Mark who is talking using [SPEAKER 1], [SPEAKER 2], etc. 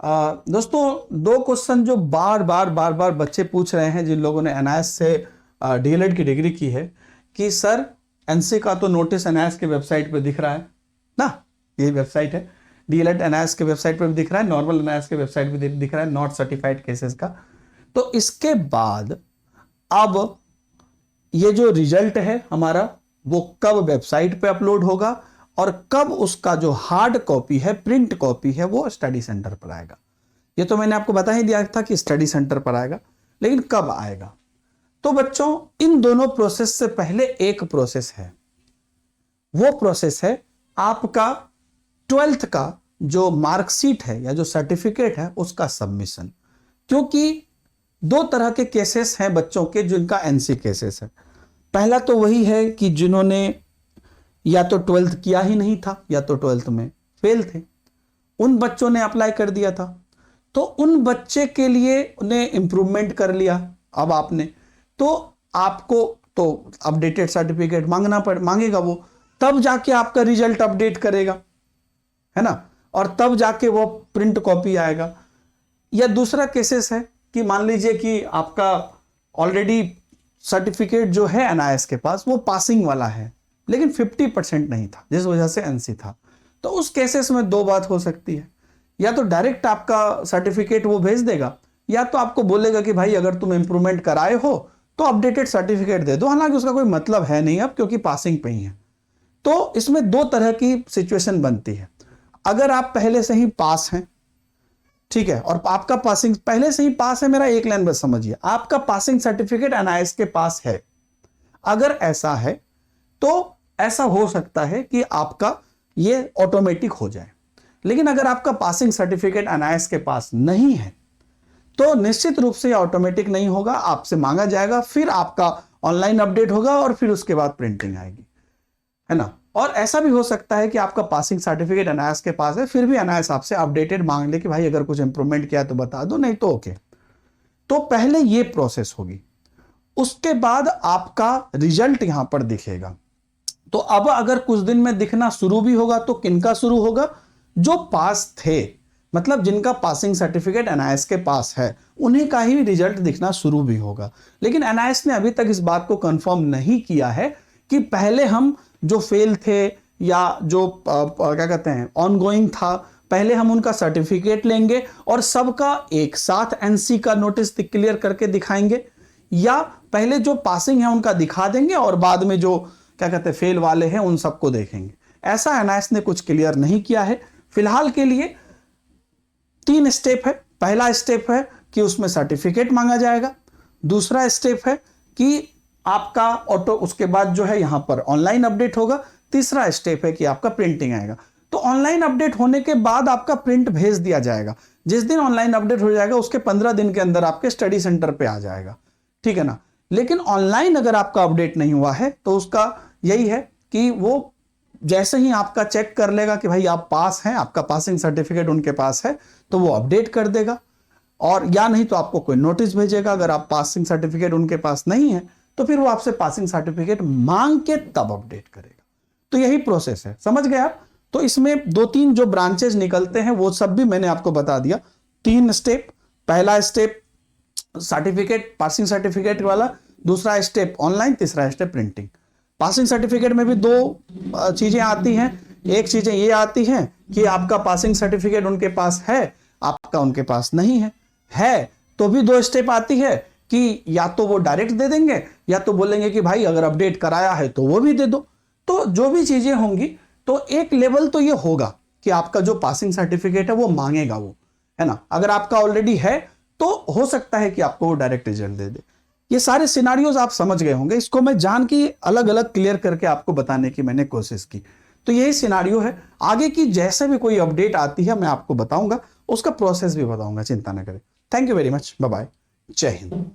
[SPEAKER 1] दोस्तों, दो क्वेश्चन जो बार बार बच्चे पूछ रहे हैं, जिन लोगों ने एनआईएस से डीएलएड की डिग्री की है, कि सर एनसी का तो नोटिस एनआईएस के वेबसाइट पे दिख रहा है ना, ये वेबसाइट है डीएलएड एनआईएस के वेबसाइट पे भी दिख रहा है, नॉर्मल एनआईएस के वेबसाइट पे दिख रहा है, नॉट सर्टिफाइड केसेस का। तो इसके बाद अब ये जो रिजल्ट है हमारा, वो कब वेबसाइट पे अपलोड होगा और कब उसका जो हार्ड कॉपी है, प्रिंट कॉपी है, वो स्टडी सेंटर पर आएगा। ये तो मैंने आपको बता ही दिया था कि स्टडी सेंटर पर आएगा, लेकिन कब आएगा? तो बच्चों, इन दोनों प्रोसेस से पहले एक प्रोसेस है, वो प्रोसेस है आपका 12th का जो मार्कशीट है या जो सर्टिफिकेट है उसका सबमिशन। क्योंकि दो तरह के केसेस हैं बच्चों के जिनका एनसी केसेस है। पहला तो वही है कि जिन्होंने या तो 12th किया ही नहीं था या तो 12th में फेल थे, उन बच्चों ने अप्लाई कर दिया था। तो उन बच्चे के लिए उन्हें इंप्रूवमेंट कर लिया। अब आपने तो आपको तो अपडेटेड सर्टिफिकेट मांगेगा वो, तब जाके आपका रिजल्ट अपडेट करेगा, है ना, और तब जाके वो प्रिंट कॉपी आएगा। या दूसरा केसेस है कि मान लीजिए कि आपका ऑलरेडी सर्टिफिकेट जो है एनआईएस के पास वो पासिंग वाला है, लेकिन 50% नहीं था, जिस वजह से एनसी था। तो उस केसेस में दो बात हो सकती है, या तो डायरेक्ट आपका सर्टिफिकेट वो भेज देगा, या तो आपको बोलेगा कि भाई अगर तुम इंप्रूवमेंट कराए हो तो अपडेटेड सर्टिफिकेट दे दो। हालांकि उसका कोई मतलब है नहीं अब, क्योंकि पासिंग पे ही है। तो इसमें दो तरह की सिचुएशन बनती है। अगर आप पहले से ही पास हैं, ठीक है, और आपका पासिंग पहले से ही पास है, मेरा एक लाइन बस समझिए, आपका पासिंग सर्टिफिकेट एनआईएस के पास है, अगर ऐसा है तो ऐसा हो सकता है कि आपका ये ऑटोमेटिक हो जाए। लेकिन अगर आपका पासिंग सर्टिफिकेट एनआईएस के पास नहीं है तो निश्चित रूप से ऑटोमेटिक नहीं होगा, आपसे मांगा जाएगा, फिर आपका ऑनलाइन अपडेट होगा और फिर उसके बाद प्रिंटिंग आएगी, है ना। और ऐसा भी हो सकता है कि आपका पासिंग सर्टिफिकेट एनआईएस के पास है, फिर भी एनआईएस आपसे अपडेटेड मांग ले कि भाई अगर कुछ इंप्रूवमेंट किया तो बता दो, नहीं तो ओके। तो पहले ये प्रोसेस होगी, उसके बाद आपका रिजल्ट यहां पर दिखेगा। तो अब अगर कुछ दिन में दिखना शुरू भी होगा तो किनका शुरू होगा? जो पास थे, मतलब जिनका पासिंग सर्टिफिकेट एनआईएस के पास है, उन्हीं का ही रिजल्ट दिखना शुरू भी होगा। लेकिन एनआईएस ने अभी तक इस बात को कंफर्म नहीं किया है कि पहले हम जो फेल थे या जो क्या कहते हैं ऑनगोइंग था, पहले हम उनका सर्टिफिकेट लेंगे और सबका एक साथ एनसी का नोटिस क्लियर करके दिखाएंगे, या पहले जो पासिंग है उनका दिखा देंगे और बाद में जो क्या कहते हैं फेल वाले हैं उन सबको देखेंगे। ऐसा एनआईएस ने कुछ क्लियर नहीं किया है। फिलहाल के लिए 3 स्टेप है। पहला स्टेप है कि उसमें सर्टिफिकेट मांगा जाएगा, दूसरा स्टेप है कि आपका ऑटो, उसके बाद जो है यहां पर ऑनलाइन अपडेट होगा, तीसरा स्टेप है कि आपका प्रिंटिंग आएगा। तो ऑनलाइन अपडेट होने के बाद आपका प्रिंट भेज दिया जाएगा। जिस दिन ऑनलाइन अपडेट हो जाएगा उसके 15 दिन के अंदर आपके स्टडी सेंटर पे आ जाएगा, ठीक है ना। लेकिन ऑनलाइन अगर आपका अपडेट नहीं हुआ है तो उसका यही है कि वो जैसे ही आपका चेक कर लेगा कि भाई आप पास हैं, आपका पासिंग सर्टिफिकेट उनके पास है, तो वो अपडेट कर देगा, और या नहीं तो आपको कोई नोटिस भेजेगा। अगर आप पासिंग सर्टिफिकेट उनके पास नहीं है तो फिर वो आपसे पासिंग सर्टिफिकेट मांग के तब अपडेट करेगा। तो यही प्रोसेस है, समझ गए आप। तो इसमें 2-3 जो ब्रांचेज निकलते हैं वो सब भी मैंने आपको बता दिया। 3 स्टेप, पहला स्टेप सर्टिफिकेट, पासिंग सर्टिफिकेट वाला, दूसरा स्टेप ऑनलाइन, तीसरा स्टेप प्रिंटिंग। पासिंग सर्टिफिकेट में भी 2 चीजें आती हैं। एक चीजें ये आती हैं कि आपका पासिंग सर्टिफिकेट उनके पास है, आपका उनके पास नहीं है तो भी 2 स्टेप आती है कि या तो वो डायरेक्ट दे देंगे या तो बोलेंगे कि भाई अगर अपडेट कराया है तो वो भी दे दो। तो जो भी चीजें होंगी, तो एक लेवल तो ये होगा कि आपका जो पासिंग सर्टिफिकेट है वो मांगेगा वो, है ना। अगर आपका ऑलरेडी है तो हो सकता है कि आपको वो डायरेक्ट रिजल्ट दे दे। ये सारे सिनारियोज आप समझ गए होंगे। इसको मैं जान के अलग अलग क्लियर करके आपको बताने की मैंने कोशिश की। तो यही सिनारियो है। आगे की जैसे भी कोई अपडेट आती है मैं आपको बताऊंगा, उसका प्रोसेस भी बताऊंगा, चिंता न करें। Thank you very much, bye bye, जय हिंद।